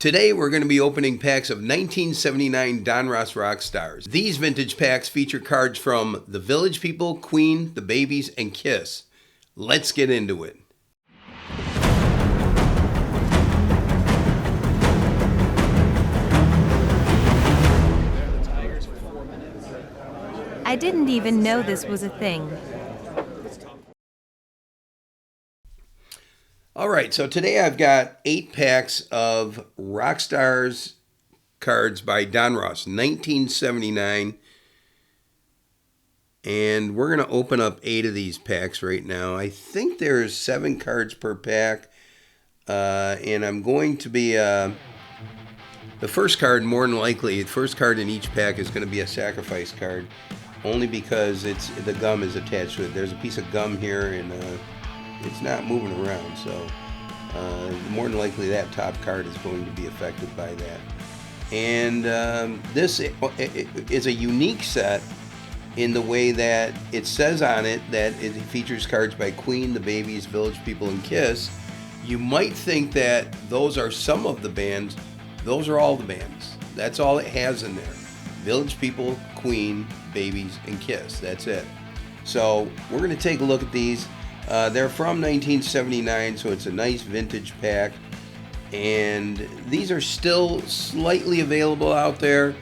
Today we're going to be opening packs of 1979 Donruss Rock Stars. These vintage packs feature cards from The Village People, Queen, The Babies, and Kiss. Let's get into it. I didn't even know this was a thing. All right, so today I've got 8 packs of Rock Stars cards by Donruss, 1979. And we're going to open up 8 of these packs right now. I think there's 7 cards per pack. And I'm going to be... the first card, more than likely, the first card in each pack is going to be a sacrifice card. Only because the gum is attached to it. There's a piece of gum here, and it's not moving around. So more than likely that top card is going to be affected by that. And this is a unique set in the way that it says on it that it features cards by Queen, The Babies, Village People, and Kiss. You might think that those are some of the bands. Those are all the bands. That's all it has in there. Village People, Queen, Babies, and Kiss. That's it. So we're going to take a look at these. They're from 1979, so it's a nice vintage pack. And these are still slightly available out there.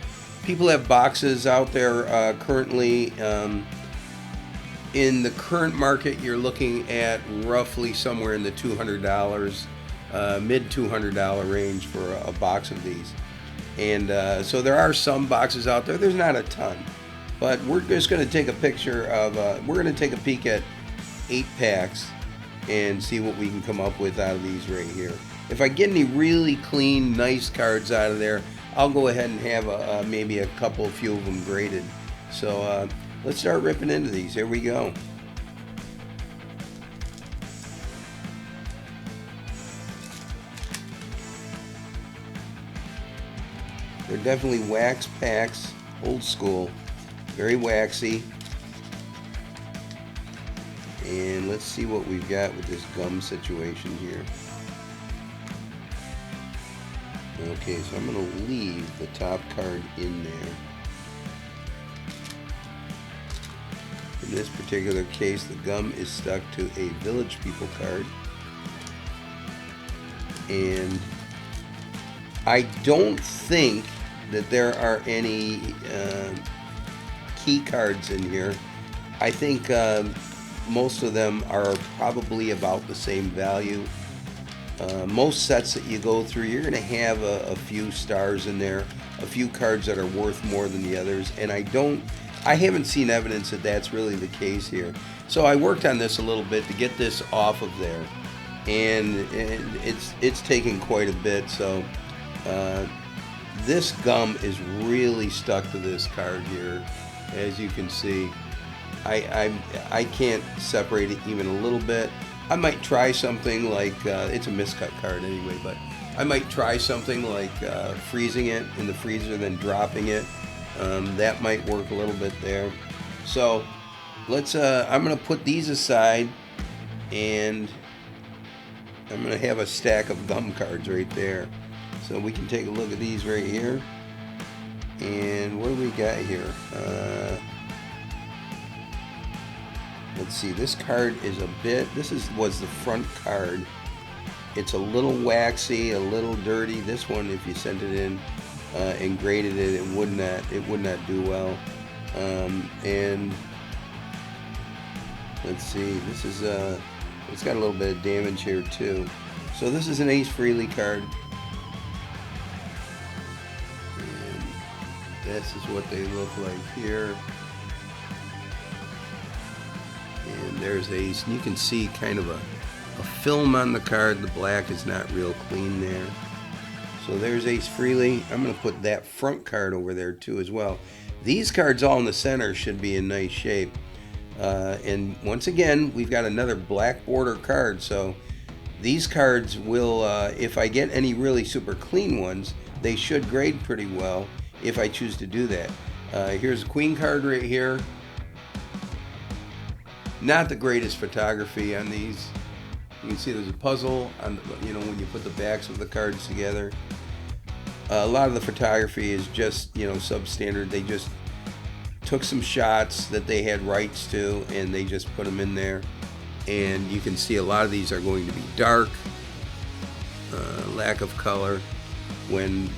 People have boxes out there currently. In the current market, you're looking at roughly somewhere in the $200, mid $200 range for a box of these. And so there are some boxes out there. There's not a ton. But we're just going to take a picture of, we're going to take a peek at 8 packs and see what we can come up with out of these right here. If I get any really clean, nice cards out of there, I'll go ahead and have maybe a few of them graded. So let's start ripping into these. Here we go. They're definitely wax packs, old school, very waxy. And let's see what we've got with this gum situation here. Okay, so I'm going to leave the top card in there. In this particular case, the gum is stuck to a Village People card. And I don't think that there are any key cards in here. I think most of them are probably about the same value. Most sets that you go through, you're going to have a few stars in there, a few cards that are worth more than the others, and I haven't seen evidence that that's really the case here. So I worked on this a little bit to get this off of there, and it's taken quite a bit. So this gum is really stuck to this card here, as you can see. I can't separate it even a little bit. I might try something like, it's a miscut card anyway, but I might try something like freezing it in the freezer, then dropping it. That might work a little bit there. So let's, I'm going to put these aside, and I'm going to have a stack of gum cards right there. So we can take a look at these right here. And what do we got here? Let's see, this card is a bit, was the front card. It's a little waxy, a little dirty. This one, if you sent it in and graded it, it would not do well. And let's see, this is it's got a little bit of damage here too. So this is an Ace Frehley card. And this is what they look like here. And there's Ace, and you can see kind of a film on the card. The black is not real clean there. So there's Ace Frehley. I'm going to put that front card over there too as well. These cards all in the center should be in nice shape. And once again, we've got another black border card. So these cards will, if I get any really super clean ones, they should grade pretty well if I choose to do that. Here's a Queen card right here. Not the greatest photography on these. You can see there's a puzzle on, when you put the backs of the cards together. A lot of the photography is just, substandard. They just took some shots that they had rights to and they just put them in there. And you can see a lot of these are going to be dark, lack of color, when,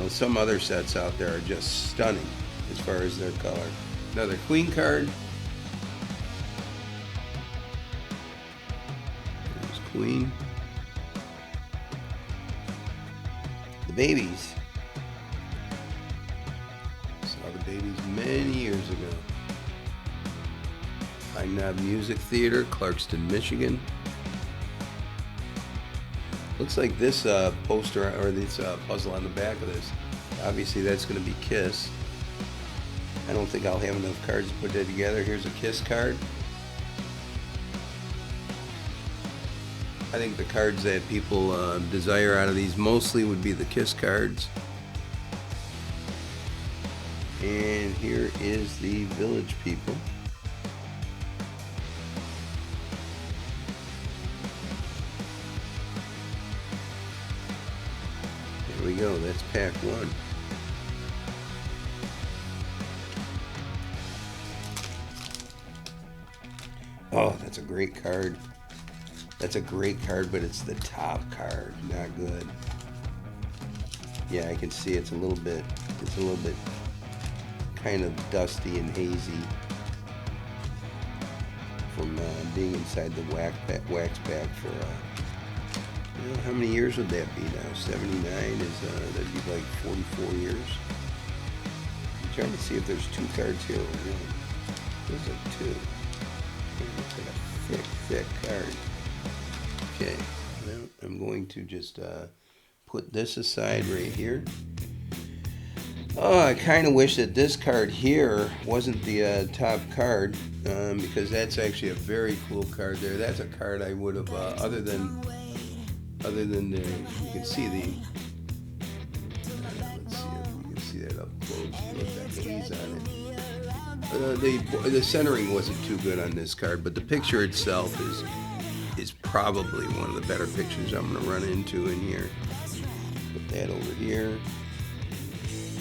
some other sets out there are just stunning as far as their color. Another queen card. There's queen. The babies. Saw the babies many years ago. Pine Knob Music Theater, Clarkston, Michigan. Looks like this poster or this puzzle on the back of this, obviously that's going to be Kiss. I don't think I'll have enough cards to put that together. Here's a Kiss card. I think the cards that people desire out of these mostly would be the Kiss cards. And here is the Village People. There we go, that's pack one. Oh, that's a great card. That's a great card, but it's the top card. Not good. Yeah, I can see it's a little bit kind of dusty and hazy from being inside the wax pack for how many years would that be now? 79 is that'd be like 44 years. I'm trying to see if there's two cards here or one. There's like two. It looks like a thick card. Okay, now I'm going to just put this aside right here. Oh, I kind of wish that this card here wasn't the top card because that's actually a very cool card there. That's a card I would have, other than the, you can see the, let's see if we can see that up close. Look at the haze on it. The centering wasn't too good on this card, but the picture itself is probably one of the better pictures I'm going to run into in here. Put that over here.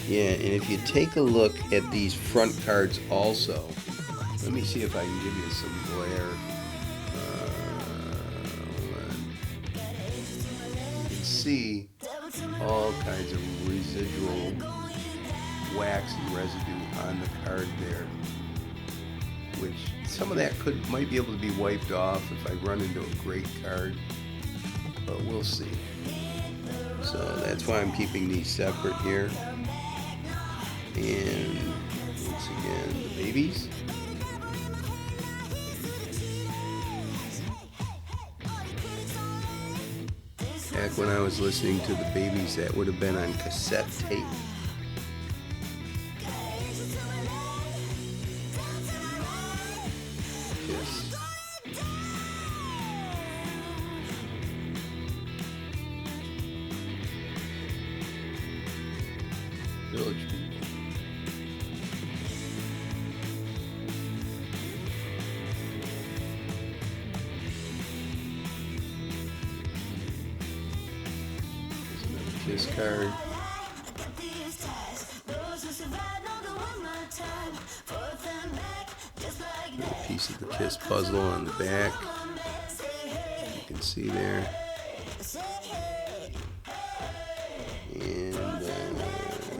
Yeah, and if you take a look at these front cards also, let me see if I can give you some glare. You can see all kinds of residual wax and residue on the card there, which some of that might be able to be wiped off if I run into a great card, but we'll see. So that's why I'm keeping these separate here. And once again, the babies. Back when I was listening to the babies, that would have been on cassette tape. Yes. Village People. Kiss card. A piece of the Kiss puzzle on the back. You can see there. And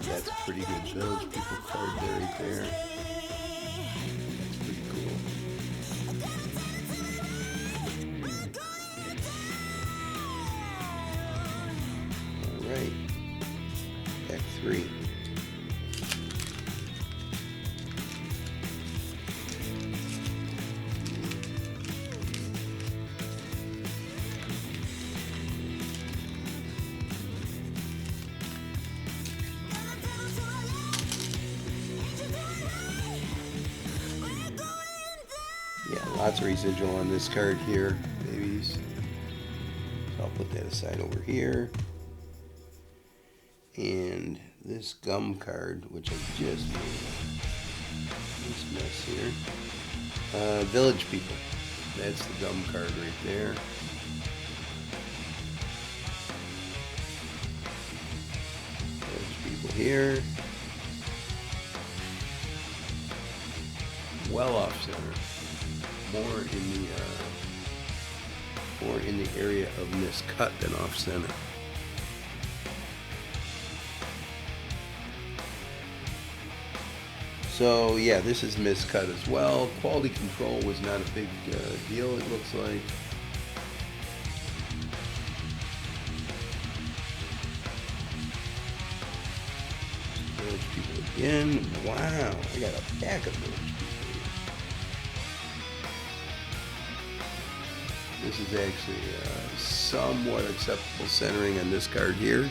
that's a pretty good Village People card there, right there. That's pretty cool. Right, pack 3. Yeah, lots of residual on this card here, babies. So I'll put that aside over here. And this gum card, which I just made, this mess here. Village People. That's the gum card right there. Village here. Well off center. More in the area of miscut than off center. So yeah, this is miscut as well. Quality control was not a big deal, it looks like. Village people again. Wow, I got a pack of Village people here. This is actually somewhat acceptable centering on this card here.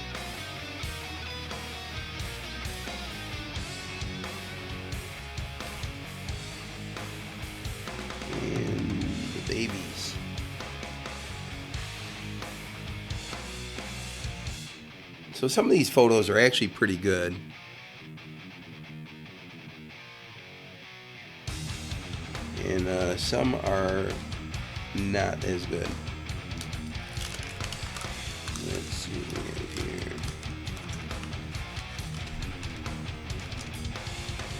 And the babies. So some of these photos are actually pretty good. And some are not as good. Let's see what we have here.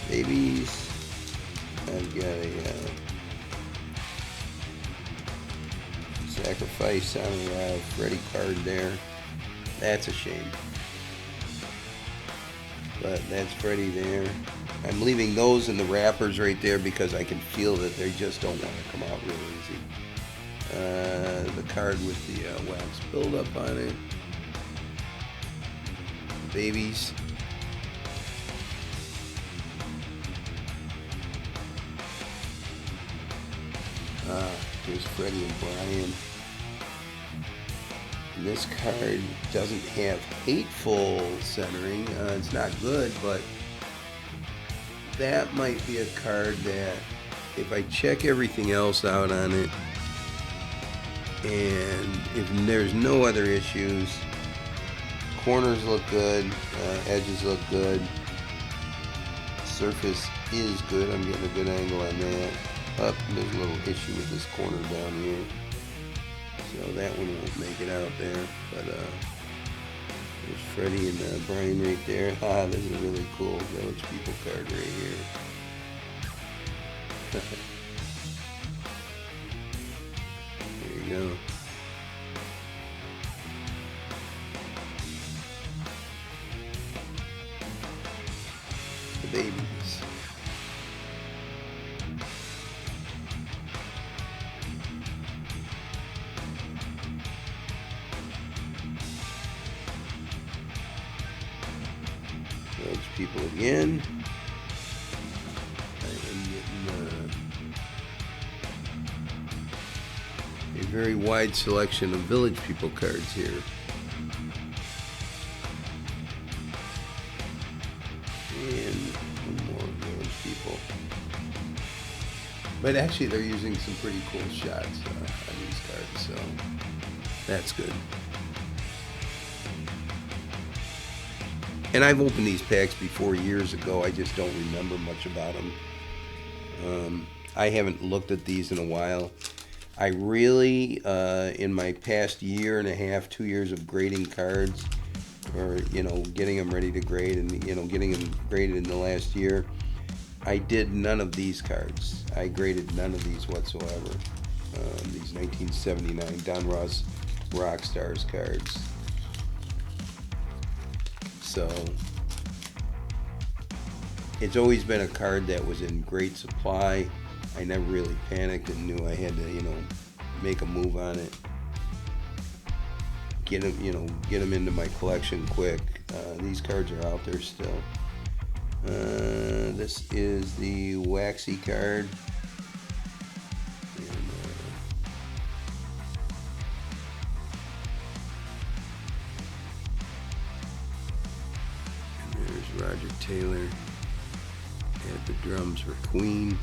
Babies. I've got a sacrifice on a Freddy card there. That's a shame. But that's Freddy there. I'm leaving those in the wrappers right there because I can feel that they just don't want to come out real easy. The card with the wax buildup on it. Babies. Here's Freddy and Brian. And this card doesn't have hateful centering. It's not good, but that might be a card that if I check everything else out on it, and if there's no other issues, corners look good, edges look good, surface is good. I'm getting a good angle on that. Up, there's a little issue with this corner down here, so that one won't make it out there. But there's Freddy and Brian right there. This is a really cool Village People card right here. There you go. The babies. Village People again. I am getting a very wide selection of Village People cards here. And one more Village People. But actually they're using some pretty cool shots on these cards, so that's good. And I've opened these packs before years ago. I just don't remember much about them. I haven't looked at these in a while. I really, in my past year and a half, 2 years of grading cards, or getting them ready to grade, and getting them graded in the last year, I did none of these cards. I graded none of these whatsoever. These 1979 Don Ross Rockstars cards. So it's always been a card that was in great supply. I never really panicked and knew I had to, make a move on it. Get them into my collection quick. These cards are out there still. This is the Waxy card. Roger Taylor at the drums for Queen.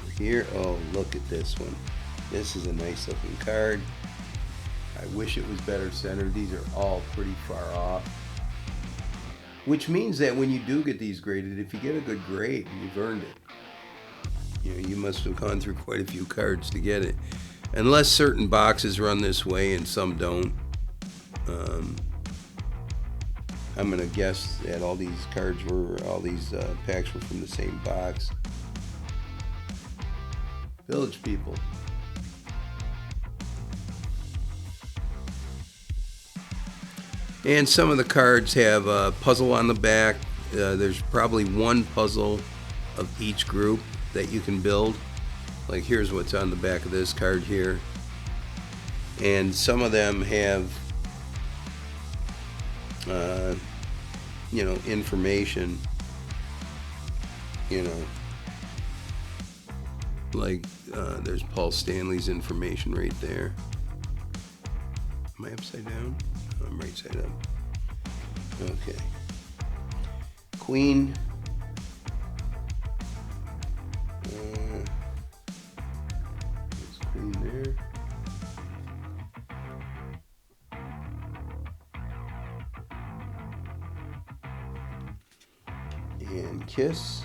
Over here, oh, look at this one. This is a nice looking card. I wish it was better centered. These are all pretty far off, which means that when you do get these graded, if you get a good grade, you've earned it. You must have gone through quite a few cards to get it, unless certain boxes run this way and some don't. I'm gonna guess that all these packs were from the same box. Village People. And some of the cards have a puzzle on the back. There's probably one puzzle of each group that you can build. Like here's what's on the back of this card here. And some of them have, information, like there's Paul Stanley's information right there. Am I upside down? Oh, I'm right side up. Okay. Queen. There's Queen there. And Kiss.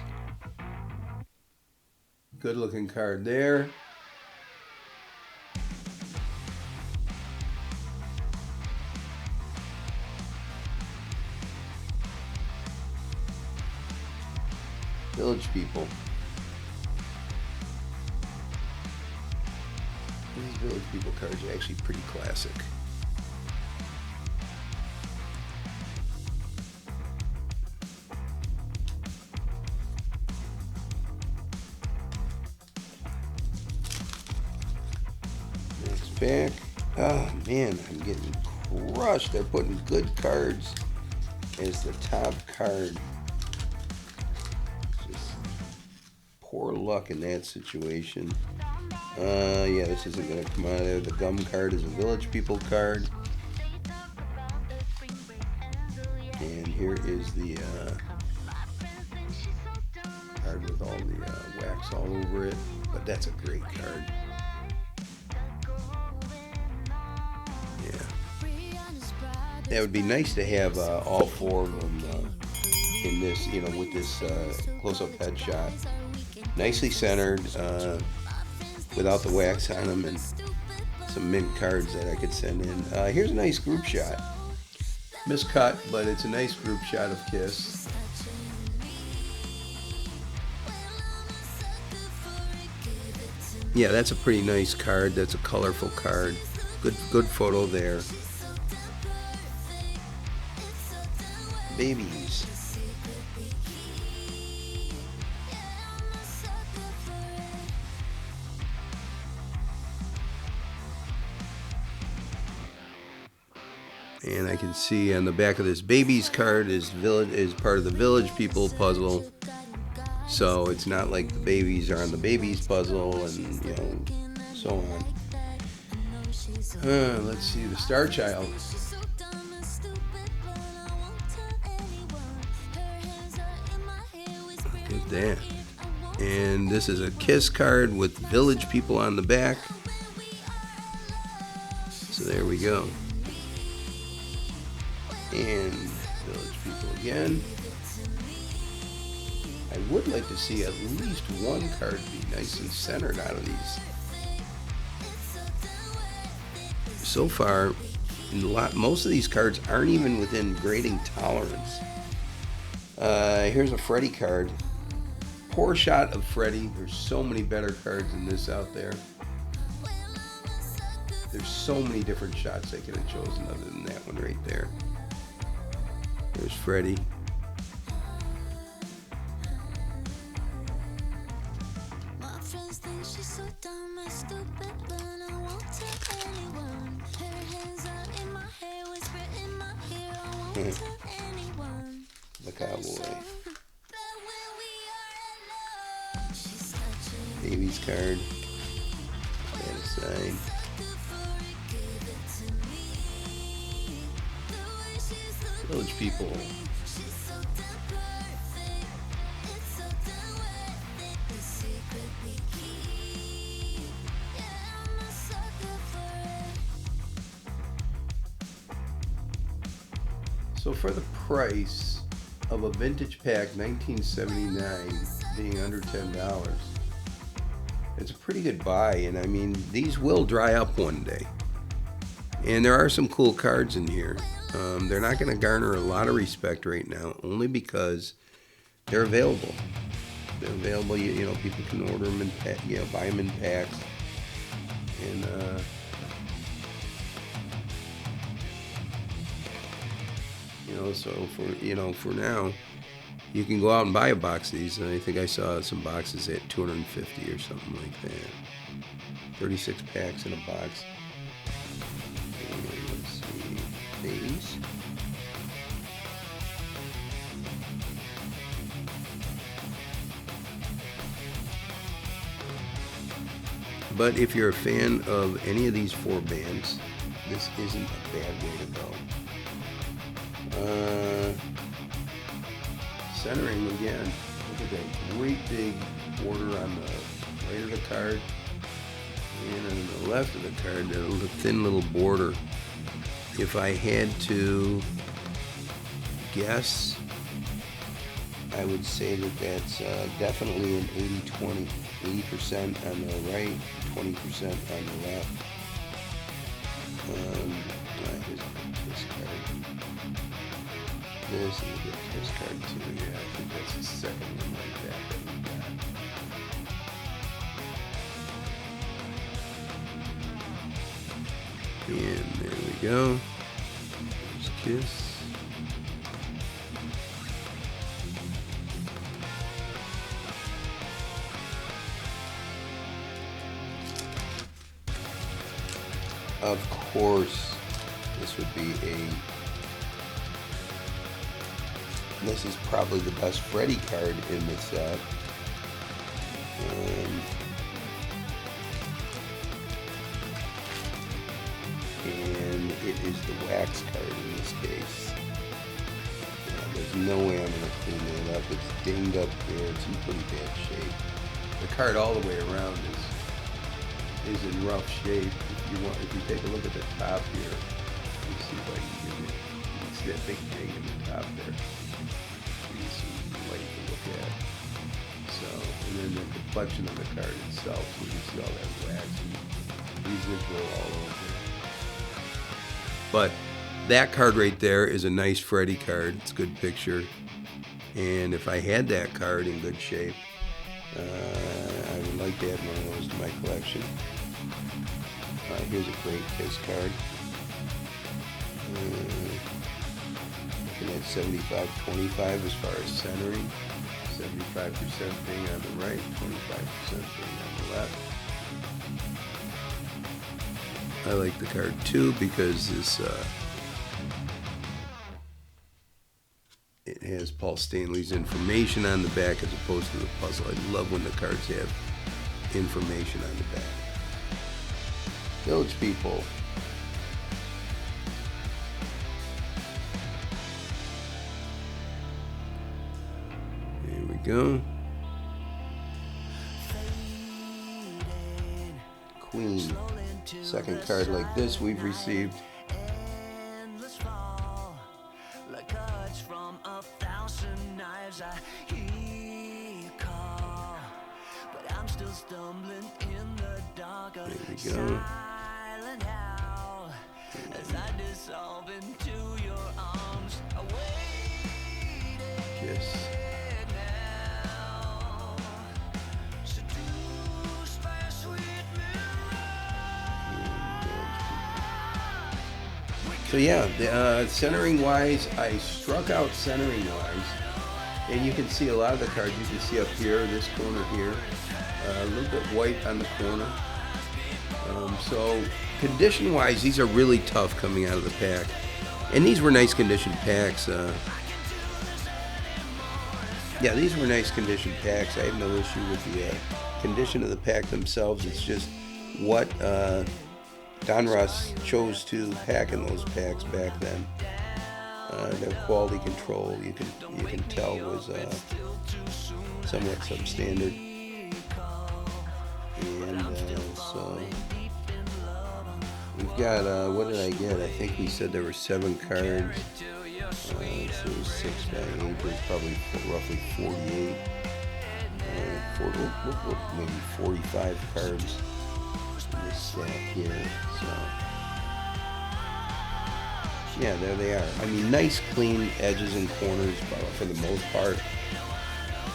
Good looking card there. Village People. These Village People cards are actually pretty classic. Next pack. Oh man, I'm getting crushed. They're putting good cards as the top card. Just poor luck in that situation. Yeah, this isn't going to come out of there. The gum card is a Village People card. And here is the card with all the wax all over it. But that's a great card. Yeah. That would be nice to have all four of them in this, with this close-up headshot. Nicely centered, without the wax on them, and some mint cards that I could send in. Here's a nice group shot. Miscut, but it's a nice group shot of Kiss. Yeah, that's a pretty nice card. That's a colorful card. Good photo there. Babies. And I can see on the back of this Babies card is part of the Village People puzzle. So it's not like the babies are on the Babies puzzle and so on. Let's see, the Star Child. Look at that. And this is a Kiss card with Village People on the back. So there we go. And Village People again. I would like to see at least one card be nice and centered out of these. So far, most of these cards aren't even within grading tolerance. Here's a Freddy card. Poor shot of Freddy. There's so many better cards than this out there. There's so many different shots they could have chosen other than that one right there. There's Freddy. The Cowboy. Baby's card. That aside. Village People. So for the price of a vintage pack, 1979, being under $10, it's a pretty good buy. And I mean, these will dry up one day. And there are some cool cards in here. They're not going to garner a lot of respect right now, only because they're available. They're available. You know, people can order them in buy them in packs, and so for now, you can go out and buy a box of these. And I think I saw some boxes at $250 or something like that. 36 packs in a box. And let's see these. But if you're a fan of any of these 4 bands, this isn't a bad way to go. Centering again. Look at that great big border on the right of the card, and on the left of the card, that thin little border. If I had to guess, I would say that that's definitely an 80-20. 80% on the right, 20% on the left. Here's this card. This is a good kiss card too. Yeah, I think that's the second one like that we got. And there we go. There's Kiss. Of course, this would be this is probably the best Freddy card in the set. And it is the wax card in this case. There's no way I'm going to clean it up. It's dinged up there. It's in pretty bad shape. The card all the way around is in rough shape. If you take a look at the top here, you see if I can get it. You see that big thing in the top there. You can see light to look at. So, and then the complexion of the card itself, so you can see all that wax and residual all over. But that card right there is a nice Freddy card. It's a good picture. And if I had that card in good shape, I would like to add one of those to my collection. Here's a great Kiss card. Looking at 75-25 as far as centering. 75% being on the right, 25% being on the left. I like the card too because this it has Paul Stanley's information on the back as opposed to the puzzle. I love when the cards have information on the back. Village People. Here we go. Queen. Second card like this we've received. There we go. Kiss. So yeah, centering wise, I struck out centering wise, and you can see a lot of the cards. You can see up here, this corner here, a little bit white on the corner. So condition wise, these are really tough coming out of the pack, and these were nice condition packs. Yeah, these were nice condition packs. I have no issue with the condition of the pack themselves. It's just what Don Ross chose to pack in those packs back then. Their quality control, you can tell, was somewhat substandard. And so we've got what did I get? I think we said there were 7 cards. So 6 by 8 was probably roughly 48. Maybe 45 cards in this stack here. So Yeah, there they are. I mean, nice clean edges and corners for the most part.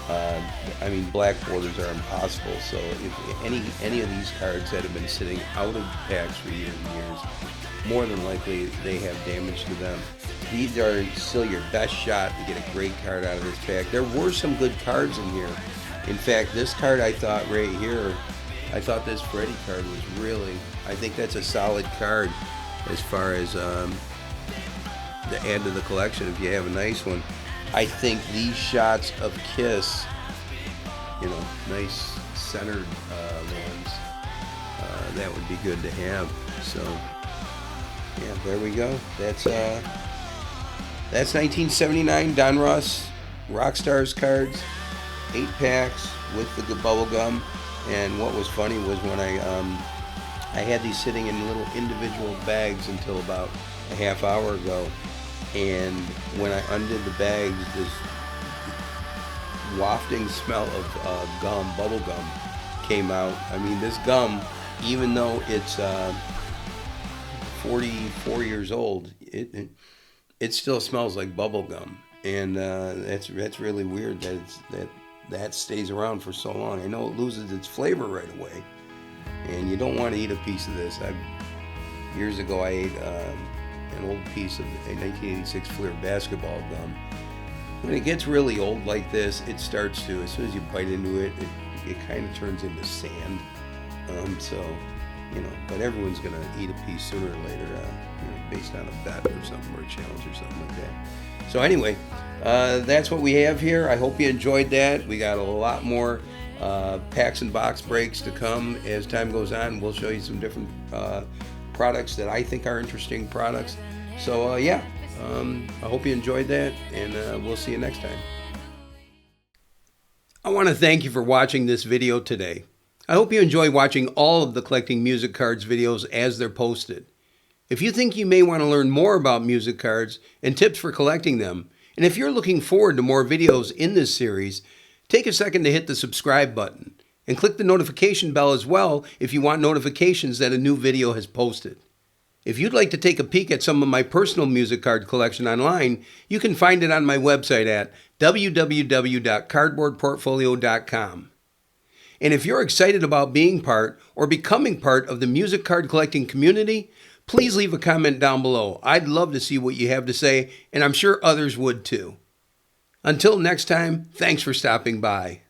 I mean, black borders are impossible. So if any of these cards that have been sitting out of packs for years and years, more than likely they have damage to them. These are still your best shot to get a great card out of this pack. There were some good cards in here. In fact, this card I thought right here, I thought this Freddy card was really, I think that's a solid card as far as the add to the collection if you have a nice one. I think these shots of Kiss, you know, nice centered ones, that would be good to have. So, yeah, there we go. That's 1979 Don Ross Rockstars cards, 8 packs with the bubble gum. And what was funny was when I had these sitting in little individual bags until about a half hour ago. And when I undid the bags, this wafting smell of gum, bubble gum, came out. I mean, this gum, even though it's 44 years old, it still smells like bubble gum, and that's really weird that stays around for so long. I know it loses its flavor right away, and you don't want to eat a piece of this. Years ago, I ate an old piece of a 1986 Fleer basketball gum. When it gets really old like this, it starts to, as soon as you bite into it, it kind of turns into sand. So, you know, but everyone's going to eat a piece sooner or later, based on a bet or something, or a challenge or something like that. So anyway, that's what we have here. I hope you enjoyed that. We got a lot more packs and box breaks to come as time goes on. We'll show you some different products that I think are interesting products. So yeah, I hope you enjoyed that, and we'll see you next time. I want to thank you for watching this video today. I hope you enjoy watching all of the Collecting Music Cards videos as they're posted. If you think you may want to learn more about music cards and tips for collecting them, and if you're looking forward to more videos in this series, take a second to hit the subscribe button and click the notification bell as well if you want notifications that a new video has posted. If you'd like to take a peek at some of my personal music card collection online, you can find it on my website at www.cardboardportfolio.com. And if you're excited about being part or becoming part of the music card collecting community, please leave a comment down below. I'd love to see what you have to say, and I'm sure others would too. Until next time, thanks for stopping by.